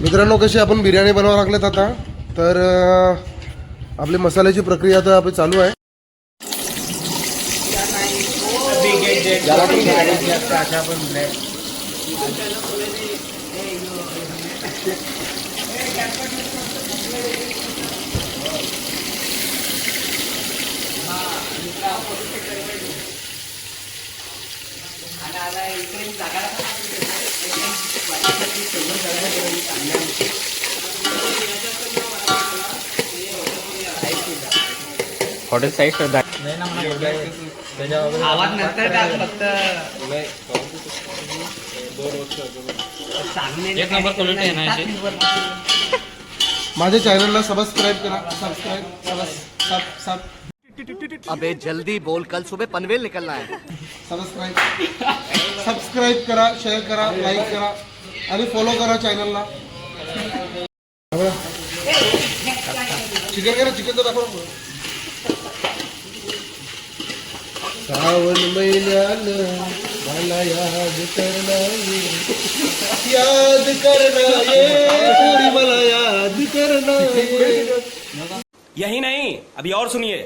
मित्रांनो, कशी आपण बिर्याणी बनवावं लागलेत आता. तर आपली मसाल्याची प्रक्रिया आता आपली चालू आहे. हॉटेल साईड आवाज नंतर टाक फक्त. एक नंबर क्वालिटी आहे ना याची. माझ्या चॅनलला सबस्क्राईब करा. अबे जल्दी बोल, कल सुबह पनवेल निकलना है. सबस्क्राईब करा, शेअर करा, लाईक करा आणि फॉलो करा चॅनलला. चिकन करा, चिकनचं दाखवा. श्रावण महिन्यानं मला याद करना ये, थोडी मला याद करना ये. यही नहीं, अभी और सुनिए.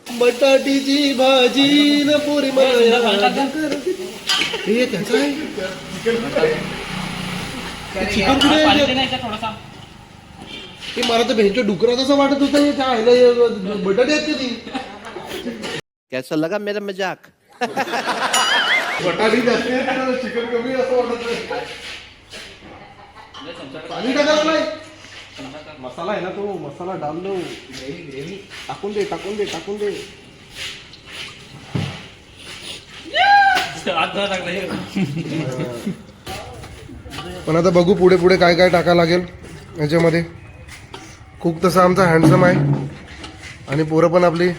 बटाटीची भाजी न पुरी मला याद कर. हे त्याचं आहे. चिकन कुठे आहे? ते मला तर भेंचो डुकरा तसं वाटत होतं. हे काय बटाटे आहेत कधी. कैसा लगा मेरा मजाक? बटाटी जास्त आहे, चिकन कमी असं वाटत नाही. पाणी टाकायला नाही. मसाला आहे ना, तो मसाला डाल दो. टाकून दे. पण आता बघू पुढे काय काय टाकायला लागेल याच्यामध्ये. खूप तसा आमचा हँडसम आहे आणि पोरं पण आपली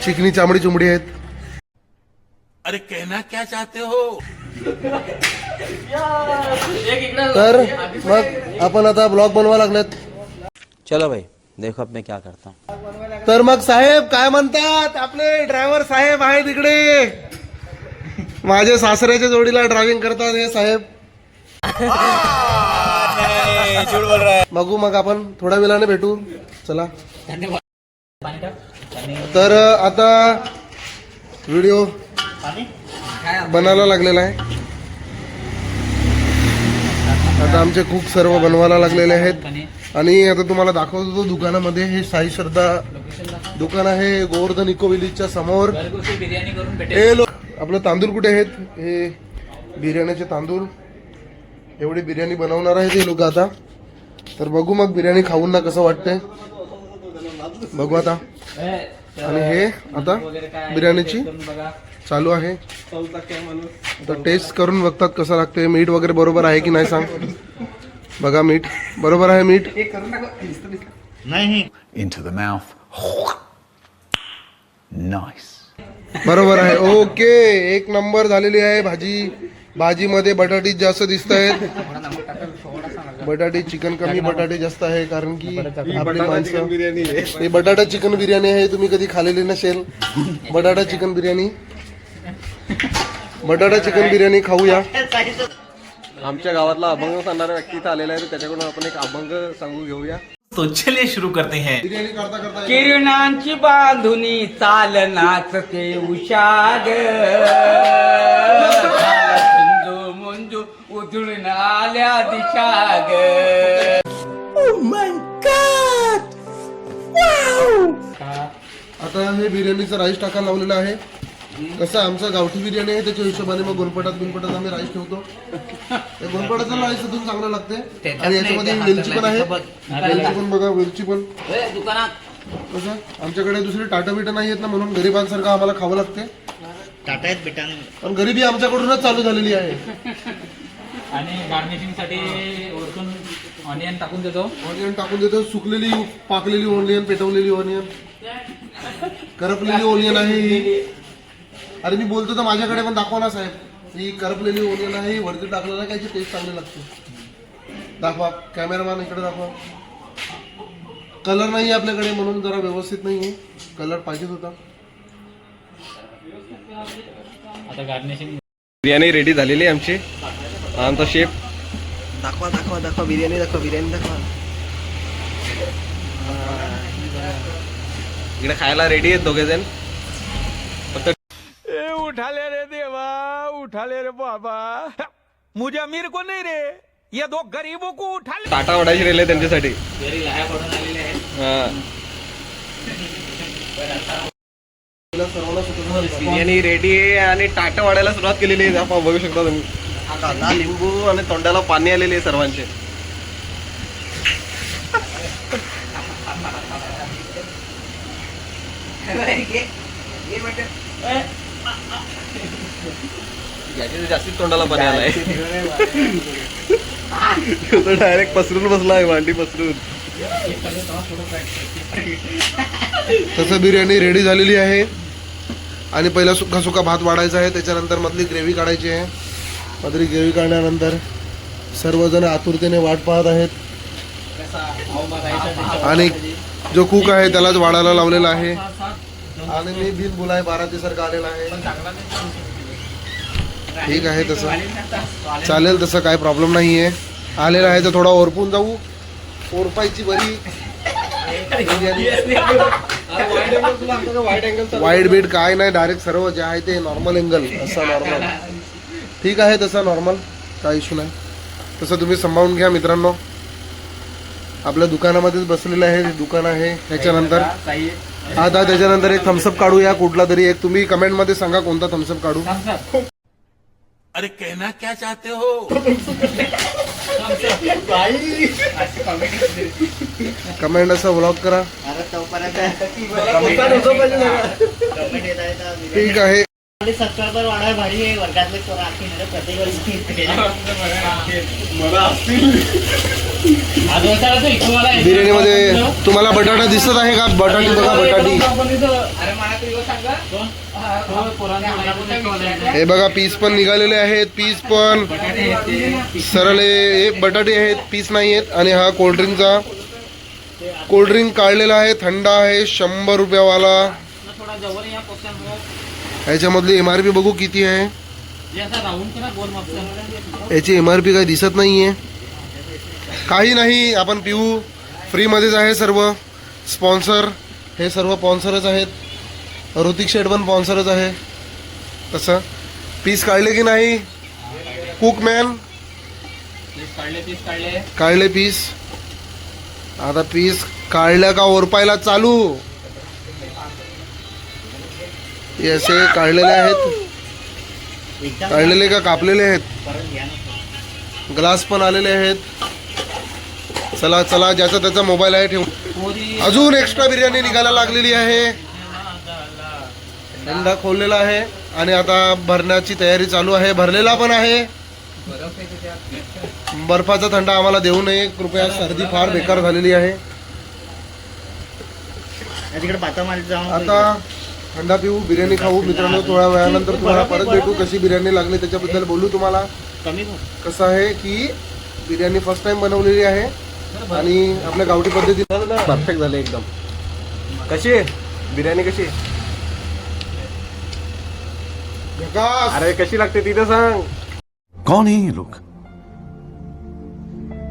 चिकनी चामडी चुमडी आहेत. अरे कहना क्या चाहते हो? तर मग आपण आता ब्लॉग बनवा लागलेत. चलो भाई देखो अब मैं क्या करता हूँ. तर मग साहेब काय म्हणतात, आपले ड्रायव्हर साहेब आहेत इकडे. माझ्या सासऱ्याच्या जोडीला ड्रायव्हिंग करतात हे साहेब. बघू मग आपण थोड्या वेळाने भेटू. चला. तर आता व्हिडिओ बनायला लागलेला आहे. आता आमचे कुक सर्व बनवायला लागलेले आहेत आणि आता तुम्हाला दाखवतो दुकानामध्ये. हे साई श्रद्धा दुकान आहे, गोवर्धन इको विलेजच्या समोर. हे लोक आपलं तांदूळ कुठे आहेत, हे बिर्याणीचे तांदूळ. एवढी बिर्याणी बनवणार आहेत हे लोक आता. तर बघू मग बिर्याणी खाऊन ना कसं वाटतंय बघू आता. आणि हे आता बिर्याणीची चालू आहे. आता टेस्ट करून बघतात कसं लागतंय. मीठ वगैरे बरोबर आहे की नाही सांग. बघा मीठ बरोबर आहे. मीठ नहीं. into the mouth. Nice. बरोबर आहे. ओके, एक नंबर झालेली आहे भाजी. भाजीमध्ये बटाटे जास्त दिसत आहेत. बटाटे चिकन कमी, बटाटे जास्त आहे कारण की आपली माणसं. हे बटाटा चिकन बिर्याणी आहे. तुम्ही कधी खाल्लेली नसेल बटाटा चिकन बिर्याणी. बटाटा चिकन बिर्याणी खाऊया. आमच्या गावातला अभंग सांगणारा व्यक्ती इथं आलेला आहे, तर त्याच्याकडून आपण एक अभंग सांगू घेऊया. तो चलिए शुरू करते हैं. बिर्याणी करता करता किरणांची बांधुनी चालनाच ते उषाग. सिंधू मुंजू उधळून आल्या दिशाग. आता हे बिर्याणीचं राईस टाकायला लावलेलं आहे. कसं आमचं गावठी बिर्याणी आहे त्याच्या हिशोबाने मग गोनपटात आम्ही राईस ठेवतो. गोनपटाचं राईस अजून चांगलं लागते. आणि याच्यामध्ये वेलची पण आहे. वेलची पण बघा, वेलची पण. कसं आमच्याकडे दुसरे टाटा बिटा नाही आहेत ना, म्हणून गरिबांसारखं आम्हाला खावं लागते. टाटा आहेत बेटा. पण गरिबी आमच्याकडूनच चालू झालेली आहे. आणि गार्निशिंग साठी वरतून ऑनियन टाकून देतो. ऑनियन टाकून देतो. सुकलेली पाकलेली ऑनियन, पेटवलेली ऑनियन, करपलेली ऑनियन आहे ही. अरे मी बोलतो तर माझ्याकडे पण दाखवा ना साहेब. ही करपलेली ओनियन आहे, वरती टाकलेला काय टेस्ट चांगली लागते. दाखवा कॅमेरामॅन, इकडे दाखवा. कलर नाही आपल्याकडे म्हणून जरा व्यवस्थित नाही आहे. कलर पाहिजेच होता. आता गार्निशिंग बिर्याणी रेडी झालेली आहे आमची. आमचा शेफ दाखवा दाखवा दाखवा बिर्याणी दाखवा इकडे खायला रेडी आहेत दोघे जण. उठाले रे देवा, उठाले रे बाबा, मुझे अमीर को नहीं रे, ये दो गरीबों को उठा ले. टाटा वडायची रेल्वे त्यांच्यासाठी. घरी लाह्या पडून आलेले आहेत. बिर्याणी रेडी आहे आणि टाटा वाढायला सुरुवात केलेली आहे. आपण बघू शकता तुम्ही कांदा लिंबू आणि तोंडाला पाणी आलेले आहे सर्वांचे. जास्तीच तोंडाला पाणी आलाय. डायरेक्ट पसरून बसलाय, भांडी पसरून. तसं बिर्याणी रेडी झालेली आहे आणि पहिला सुका सुका भात वाढायचा आहे. त्याच्यानंतर मधली ग्रेव्ही काढायची आहे. मधली ग्रेव्ही काढल्यानंतर सर्वजण आतुरतेने वाट पाहत आहेत आणि जो कुक आहे त्यालाच वाढायला लावलेला आहे. आणि मी बिन बुलाय बारातीसारखा आलेला आहे. ठीक आहे, तसं चालेल, तसं काय प्रॉब्लेम नाही आहे. आलेला आहे तर थोडा ओरपून जाऊ. ओरपायची बरी वाईड बीड काय नाही, डायरेक्ट सर्व जे आहे ते नॉर्मल एंगल असं नॉर्मल. ठीक आहे, तसं नॉर्मल काय इश्यू नाही. तसं तुम्ही सांभाळून घ्या मित्रांनो. आपल्या दुकानामध्येच बसलेलं आहे दुकान आहे. त्याच्यानंतर आता त्याच्यानंतर एक थम्सअप काढूया कुठला तरी एक. तुम्ही कमेंट मध्ये सांगा कोणता थम्सअप काढू. अरे कहना क्या चाहते हो? कमेंट असं व्लॉग करा. ठीक आहे. सबस्क्रायबर वाढाय भारी आहे. वर्गातले पोरं आखी प्रत्येक वर्षी बिर्याणी मध्ये तुम्हाला बटाटा दिसत आहे का? बटाटी बघा, बटाटी हे बघा. पीस पण निघालेले आहेत. पीस पण सरळे बटाटे आहेत, पीस नाही आहेत. आणि हा कोल्ड्रिंक काढलेला आहे, थंड आहे, 100 रुपयावाला. ह्याच्यामधली MRP बघू किती आहे. याची MRP काही दिसत नाहीये. काही नाही, आपण पिऊ. फ्रीमध्येच आहे सर्व. स्पॉन्सर हे सर्व स्पॉन्सरच आहेत. ऋतिक शेठ पण स्पॉन्सरच आहे. तसं पीस काढले की नाही कुकमॅन? काढले पीस. आता पीस काढल्या का ओरपायला चालू. हे असे काढलेले आहेत. काढलेले का कापलेले आहेत. ग्लास पण आलेले आहेत. चला चला, ज्याचा त्याचा मोबाईल आहे ठेवून. अजून एक्स्ट्रा बिर्याणी निघायला लागलेली आहे. थंडा खोललेला आहे आणि आता भरण्याची तयारी चालू आहे. भरलेला पण आहे. बर्फाचा थंडा आम्हाला देऊ नये कृपया. सर्दी फार बेकार झालेली आहे. आता थंडा पिऊ, बिर्याणी खाऊ मित्रांनो. थोड्या वेळानंतर तुम्हाला परत भेटू. कशी बिर्याणी लागली त्याच्याबद्दल बोलू तुम्हाला. कसं आहे की बिर्याणी फर्स्ट टाइम बनवलेली आहे आणि आपल्या गावठी पद्धतीने परफेक्ट झाले एकदम. कशी आहे बिर्याणी? कशी अरे कशी लागते तिथे सांग. कौन है ये लोग?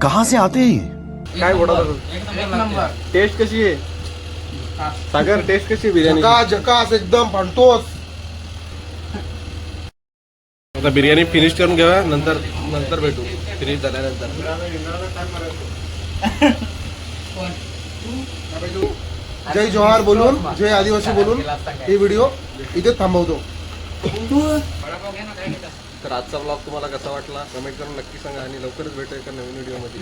कहां से आते हैं? काय बोलत टेस्ट कशी आहे सागर? टेस्ट कशी बिर्याणी? जकास एकदम फांटोस. आता बिर्याणी फिनिश करून घ्या, नंतर भेटू फिनिश झाल्यानंतर. जय जोहार बोलून, जय आदिवासी बोलून ही व्हिडिओ इथे थांबवतो. तर आजचा ब्लॉग तुम्हाला कसा वाटला कमेंट करून नक्की सांगा आणि लवकरच भेटू एका नवीन व्हिडिओ मध्ये.